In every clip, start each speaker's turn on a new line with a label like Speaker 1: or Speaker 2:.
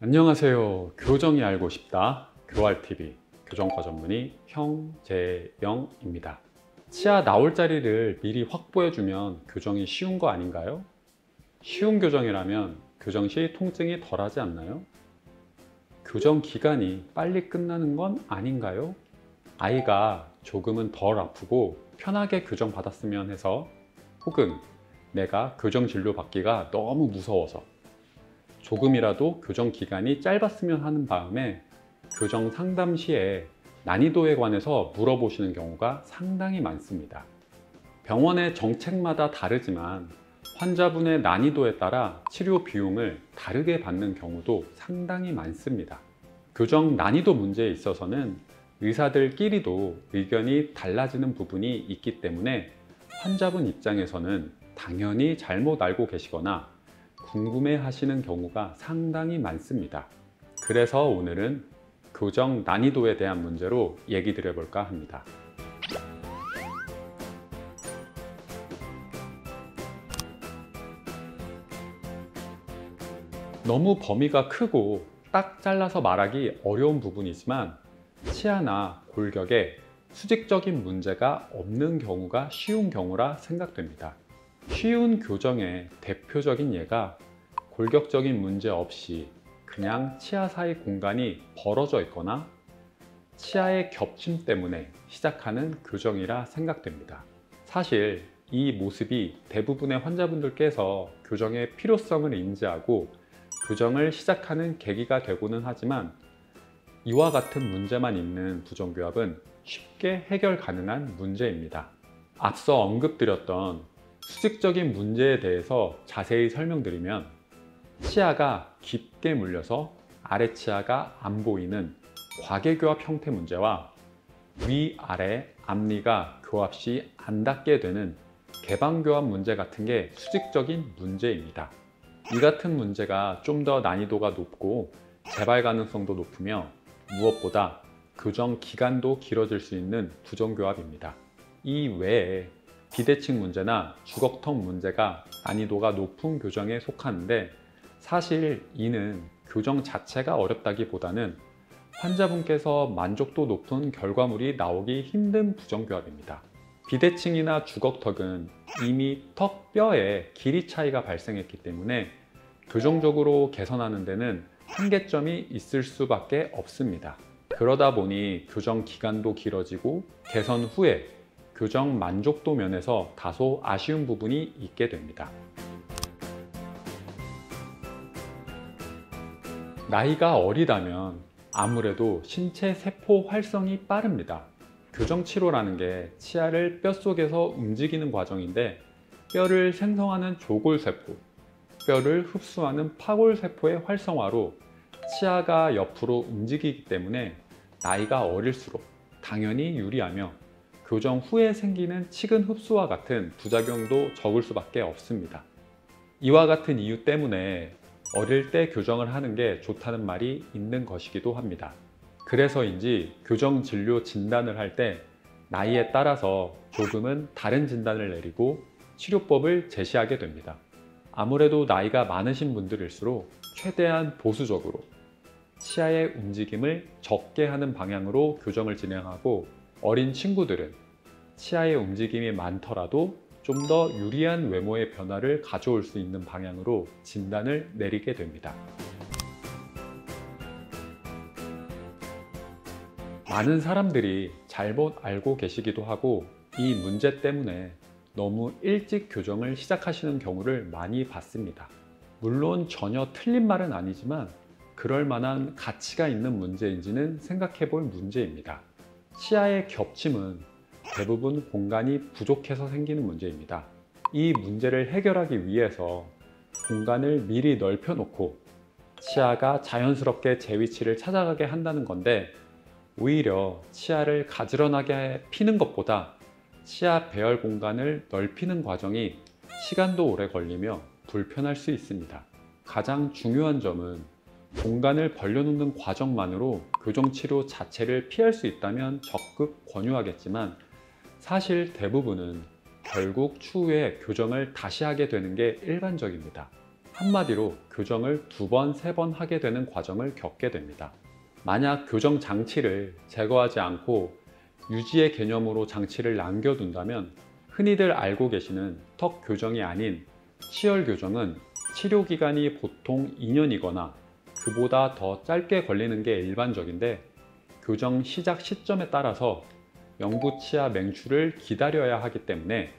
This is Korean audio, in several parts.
Speaker 1: 안녕하세요. 교정이 알고 싶다. 교알TV 교정과 전문의 형재영입니다. 치아 나올 자리를 미리 확보해주면 교정이 쉬운 거 아닌가요? 쉬운 교정이라면 교정 시 통증이 덜하지 않나요? 교정 기간이 빨리 끝나는 건 아닌가요? 아이가 조금은 덜 아프고 편하게 교정 받았으면 해서, 혹은 내가 교정 진료 받기가 너무 무서워서 조금이라도 교정 기간이 짧았으면 하는 마음에 교정 상담 시에 난이도에 관해서 물어보시는 경우가 상당히 많습니다. 병원의 정책마다 다르지만 환자분의 난이도에 따라 치료 비용을 다르게 받는 경우도 상당히 많습니다. 교정 난이도 문제에 있어서는 의사들끼리도 의견이 달라지는 부분이 있기 때문에 환자분 입장에서는 당연히 잘못 알고 계시거나 궁금해 하시는 경우가 상당히 많습니다. 그래서 오늘은 교정 난이도에 대한 문제로 얘기 드려볼까 합니다. 너무 범위가 크고 딱 잘라서 말하기 어려운 부분이지만 치아나 골격에 수직적인 문제가 없는 경우가 쉬운 경우라 생각됩니다. 쉬운 교정의 대표적인 예가 골격적인 문제 없이 그냥 치아 사이 공간이 벌어져 있거나 치아의 겹침 때문에 시작하는 교정이라 생각됩니다. 사실 이 모습이 대부분의 환자분들께서 교정의 필요성을 인지하고 교정을 시작하는 계기가 되고는 하지만, 이와 같은 문제만 있는 부정교합은 쉽게 해결 가능한 문제입니다. 앞서 언급드렸던 수직적인 문제에 대해서 자세히 설명드리면, 치아가 깊게 물려서 아래 치아가 안 보이는 과계교합 형태 문제와 위아래 앞니가 교합 시 안 닿게 되는 개방교합 문제 같은 게 수직적인 문제입니다. 이 같은 문제가 좀 더 난이도가 높고 재발 가능성도 높으며 무엇보다 교정 기간도 길어질 수 있는 부정교합입니다. 이 외에 비대칭 문제나 주걱턱 문제가 난이도가 높은 교정에 속하는데, 사실 이는 교정 자체가 어렵다기보다는 환자분께서 만족도 높은 결과물이 나오기 힘든 부정교합입니다. 비대칭이나 주걱턱은 이미 턱 뼈에 길이 차이가 발생했기 때문에 교정적으로 개선하는 데는 한계점이 있을 수밖에 없습니다. 그러다 보니 교정 기간도 길어지고 개선 후에 교정 만족도 면에서 다소 아쉬운 부분이 있게 됩니다. 나이가 어리다면 아무래도 신체 세포 활성이 빠릅니다. 교정 치료라는 게 치아를 뼛속에서 움직이는 과정인데, 뼈를 생성하는 조골세포, 뼈를 흡수하는 파골세포의 활성화로 치아가 옆으로 움직이기 때문에 나이가 어릴수록 당연히 유리하며 교정 후에 생기는 치근 흡수와 같은 부작용도 적을 수밖에 없습니다. 이와 같은 이유 때문에 어릴 때 교정을 하는 게 좋다는 말이 있는 것이기도 합니다. 그래서인지 교정 진료 진단을 할 때 나이에 따라서 조금은 다른 진단을 내리고 치료법을 제시하게 됩니다. 아무래도 나이가 많으신 분들일수록 최대한 보수적으로 치아의 움직임을 적게 하는 방향으로 교정을 진행하고, 어린 친구들은 치아의 움직임이 많더라도 좀 더 유리한 외모의 변화를 가져올 수 있는 방향으로 진단을 내리게 됩니다. 많은 사람들이 잘못 알고 계시기도 하고, 이 문제 때문에 너무 일찍 교정을 시작하시는 경우를 많이 봤습니다. 물론 전혀 틀린 말은 아니지만 그럴 만한 가치가 있는 문제인지는 생각해 볼 문제입니다. 치아의 겹침은 대부분 공간이 부족해서 생기는 문제입니다. 이 문제를 해결하기 위해서 공간을 미리 넓혀 놓고 치아가 자연스럽게 제 위치를 찾아가게 한다는 건데, 오히려 치아를 가지런하게 피는 것보다 치아 배열 공간을 넓히는 과정이 시간도 오래 걸리며 불편할 수 있습니다. 가장 중요한 점은 공간을 벌려놓는 과정만으로 교정치료 자체를 피할 수 있다면 적극 권유하겠지만, 사실 대부분은 결국 추후에 교정을 다시 하게 되는 게 일반적입니다. 한마디로 교정을 2번, 3번 하게 되는 과정을 겪게 됩니다. 만약 교정 장치를 제거하지 않고 유지의 개념으로 장치를 남겨둔다면 흔히들 알고 계시는 턱 교정이 아닌 치열 교정은 치료 기간이 보통 2년이거나 그보다 더 짧게 걸리는 게 일반적인데, 교정 시작 시점에 따라서 영구 치아 맹출을 기다려야 하기 때문에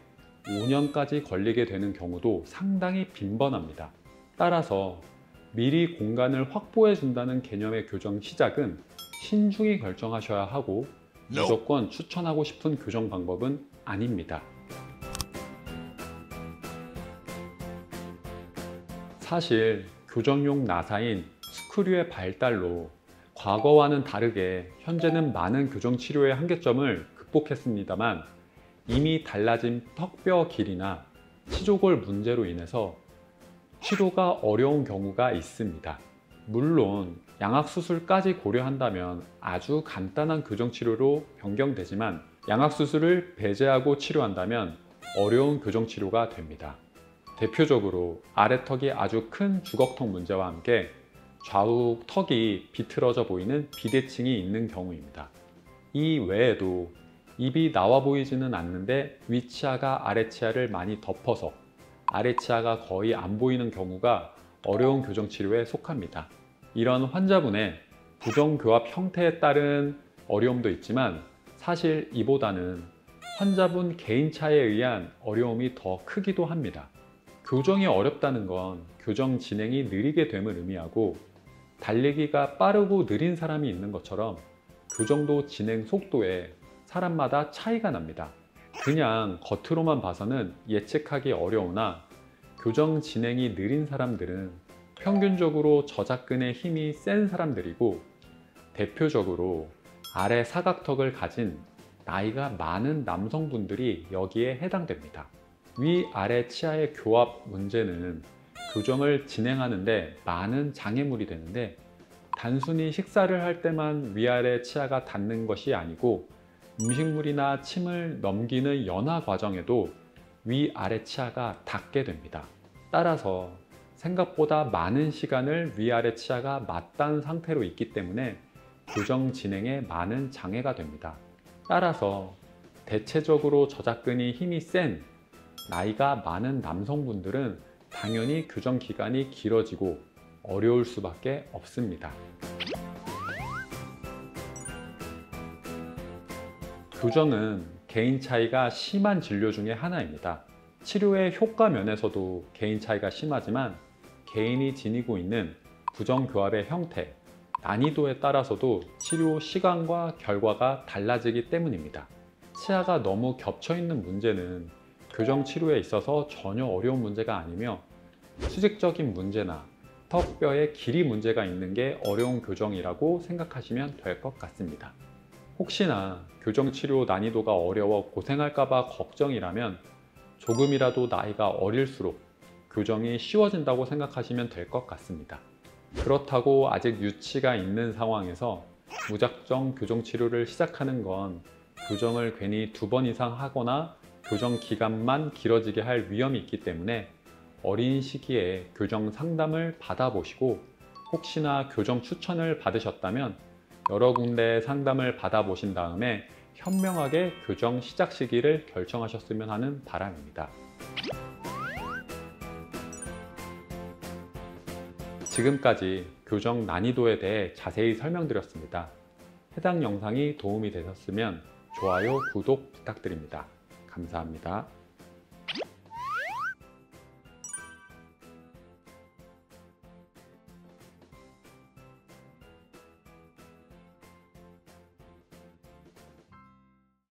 Speaker 1: 5년까지 걸리게 되는 경우도 상당히 빈번합니다. 따라서 미리 공간을 확보해 준다는 개념의 교정 시작은 신중히 결정하셔야 하고 무조건 추천하고 싶은 교정 방법은 아닙니다. 사실 교정용 나사인 스크류의 발달로 과거와는 다르게 현재는 많은 교정 치료의 한계점을 극복했습니다만, 이미 달라진 턱뼈 길이나 치조골 문제로 인해서 치료가 어려운 경우가 있습니다. 물론 양악수술까지 고려한다면 아주 간단한 교정치료로 변경되지만, 양악수술을 배제하고 치료한다면 어려운 교정치료가 됩니다. 대표적으로 아래턱이 아주 큰 주걱턱 문제와 함께 좌우 턱이 비틀어져 보이는 비대칭이 있는 경우입니다. 이 외에도 입이 나와 보이지는 않는데 위치아가 아래치아를 많이 덮어서 아래치아가 거의 안 보이는 경우가 어려운 교정치료에 속합니다. 이런 환자분의 부정교합 형태에 따른 어려움도 있지만, 사실 이보다는 환자분 개인차에 의한 어려움이 더 크기도 합니다. 교정이 어렵다는 건 교정 진행이 느리게 됨을 의미하고, 달리기가 빠르고 느린 사람이 있는 것처럼 교정도 진행 속도에 사람마다 차이가 납니다. 그냥 겉으로만 봐서는 예측하기 어려우나, 교정 진행이 느린 사람들은 평균적으로 저작근의 힘이 센 사람들이고, 대표적으로 아래 사각턱을 가진 나이가 많은 남성분들이 여기에 해당됩니다. 위아래 치아의 교합 문제는 교정을 진행하는데 많은 장애물이 되는데, 단순히 식사를 할 때만 위아래 치아가 닿는 것이 아니고 음식물이나 침을 넘기는 연화 과정에도 위아래 치아가 닿게 됩니다. 따라서 생각보다 많은 시간을 위아래 치아가 맞닿은 상태로 있기 때문에 교정 진행에 많은 장애가 됩니다. 따라서 대체적으로 저작근이 힘이 센 나이가 많은 남성분들은 당연히 교정 기간이 길어지고 어려울 수밖에 없습니다. 교정은 개인 차이가 심한 진료 중에 하나입니다. 치료의 효과 면에서도 개인 차이가 심하지만, 개인이 지니고 있는 부정교합의 형태, 난이도에 따라서도 치료 시간과 결과가 달라지기 때문입니다. 치아가 너무 겹쳐있는 문제는 교정 치료에 있어서 전혀 어려운 문제가 아니며, 수직적인 문제나 턱뼈의 길이 문제가 있는 게 어려운 교정이라고 생각하시면 될 것 같습니다. 혹시나 교정 치료 난이도가 어려워 고생할까봐 걱정이라면 조금이라도 나이가 어릴수록 교정이 쉬워진다고 생각하시면 될 것 같습니다. 그렇다고 아직 유치가 있는 상황에서 무작정 교정 치료를 시작하는 건 교정을 괜히 2번 이상 하거나 교정 기간만 길어지게 할 위험이 있기 때문에 어린 시기에 교정 상담을 받아보시고, 혹시나 교정 추천을 받으셨다면 여러 군데 상담을 받아보신 다음에 현명하게 교정 시작 시기를 결정하셨으면 하는 바람입니다. 지금까지 교정 난이도에 대해 자세히 설명드렸습니다. 해당 영상이 도움이 되셨으면 좋아요, 구독 부탁드립니다. 감사합니다.